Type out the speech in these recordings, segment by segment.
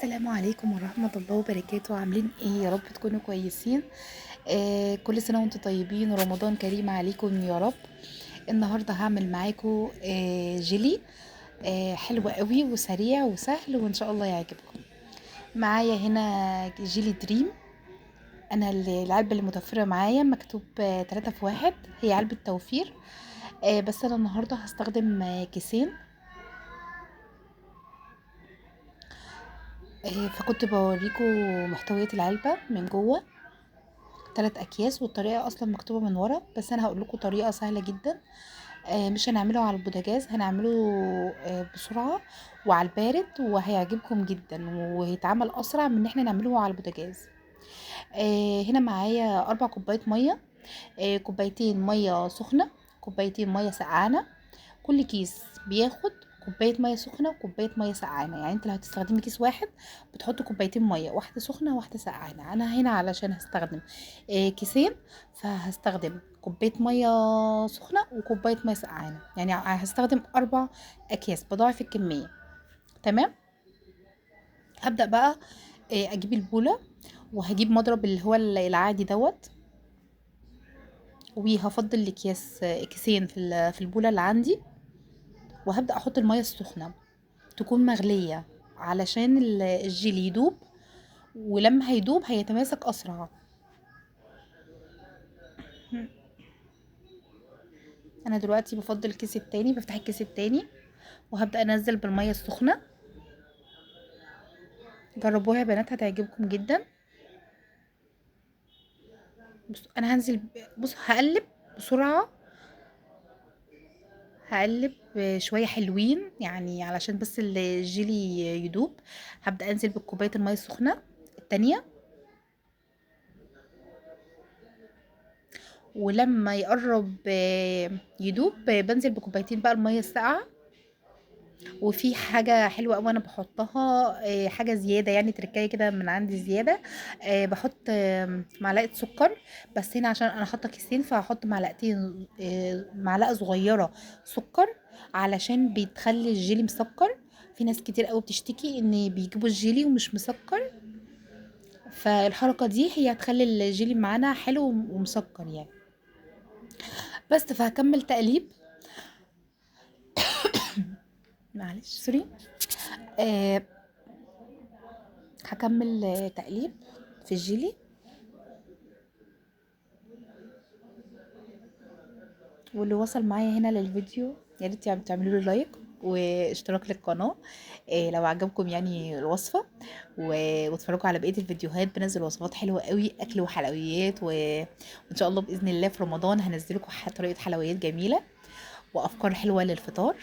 السلام عليكم ورحمة الله وبركاته. عاملين ايه؟ يا رب تكونوا كويسين. كل سنة وانتم طيبين ورمضان كريم عليكم يا رب. النهاردة هعمل معاكم جيلي حلو قوي وسريع وسهل وان شاء الله يعجبكم. معايا هنا جيلي دريم. انا العلبة اللي متوفرة معايا مكتوب 3 في 1، هي علبة توفير. بس انا النهاردة هستخدم كيسين. فكنت بوريكم محتويات العلبة من جوه. 3 اكياس، والطريقه اصلا مكتوبه من ورا، بس انا هقول لكم طريقه سهله جدا. مش هنعمله على البوتاجاز، هنعمله بسرعه وعلى البارد، وهيعجبكم جدا وهيتعمل اسرع من ان احنا نعمله على البوتاجاز. هنا معايا 4 كوبايات ميه، كوبايتين ميه سخنه، كوبايتين ميه سقعانه. كل كيس بياخد كوبايه ميه سخنه وكوبايه ميه سقعانه، يعني انت لو هتستخدمي كيس واحد بتحط كوبايتين ميه، واحده سخنه وواحده سقعانه. انا هنا علشان هستخدم كيسين، فهستخدم كوبايه ميه سخنه وكوبايه ميه سقعانه، يعني هستخدم 4 اكياس، بضاعف الكميه. تمام. هبدا بقى اجيب البوله، وهجيب مضرب اللي هو العادي دوت، وهفضل كيسين في البوله اللي عندي، وهبدا احط الميه السخنه تكون مغلية علشان الجيلي يدوب، ولما هيدوب هيتماسك أسرع. أنا دلوقتي بفضل الكيس التاني، بفتح الكيس التاني وهبدأ أنزل بالمية السخنة. جربوها يا بنات، هتعجبكم جدا. بص أنا هنزل بص هقلب بسرعة، هقلب شوية حلوين يعني علشان بس الجيلي يدوب. هبدأ أنزل بكوباية المية السخنة التانية، ولما يقرب يدوب بنزل بكوبايتين بقى المية الساقعة. وفي حاجة حلوة أوي أنا بحطها، حاجة زيادة يعني، تركاية كده من عندي زيادة. بحط معلقة سكر، بس هنا عشان أنا حاطة كيسين فهحط معلقتين، معلقة صغيرة سكر، علشان بتخلي الجيلي مسكر. في ناس كتير قوي بتشتكي ان بيجيبوا الجيلي ومش مسكر، فالحركة دي هي هتخلي الجيلي معانا حلو ومسكر يعني. بس فهكمل تقليب. معلش سوري. آه هكمل تقليب في الجيلي. واللي وصل معايا هنا للفيديو يا ريت يعني تعملوا له لايك واشتراك للقناه، لو عجبكم يعني الوصفه، واتفرجوا على بقيه الفيديوهات. بنزل وصفات حلوه قوي، اكل وحلويات، وان شاء الله باذن الله في رمضان هنزل لكم طريقه حلويات جميله وافكار حلوه للفطار.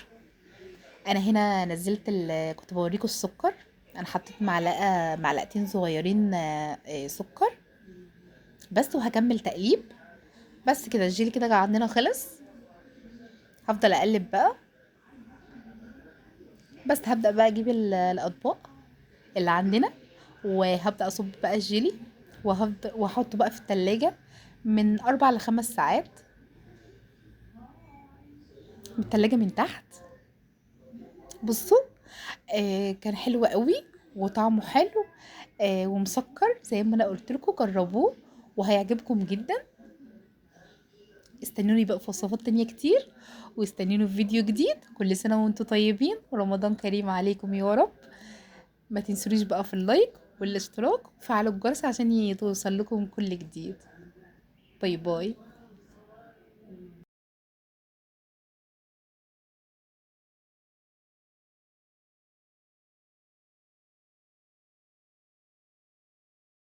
انا هنا نزلت كنت بوريكم السكر. انا حطيت معلقتين صغيرين سكر بس، وهكمل تقليب. بس كده الجيلي كده عندنا خلص. هفضل اقلب بقى. بس هبدأ بقى اجيب الاطباق اللي عندنا، وهبدأ اصب بقى الجيلي، وهبدأ واحطه بقى في التلاجة من 4 ل5 ساعات، من التلاجة من تحت. بصوا كان حلو قوي وطعمه حلو ومسكر زي ما انا قلت لكم. جربوه وهيعجبكم جدا. استنوني بقى في وصفات تانية كتير، واستنوني في فيديو جديد. كل سنة وانتم طيبين ورمضان كريم عليكم يا رب. ما تنسونيش بقى في اللايك والاشتراك وفعلوا الجرس عشان يوصل لكم كل جديد. باي باي.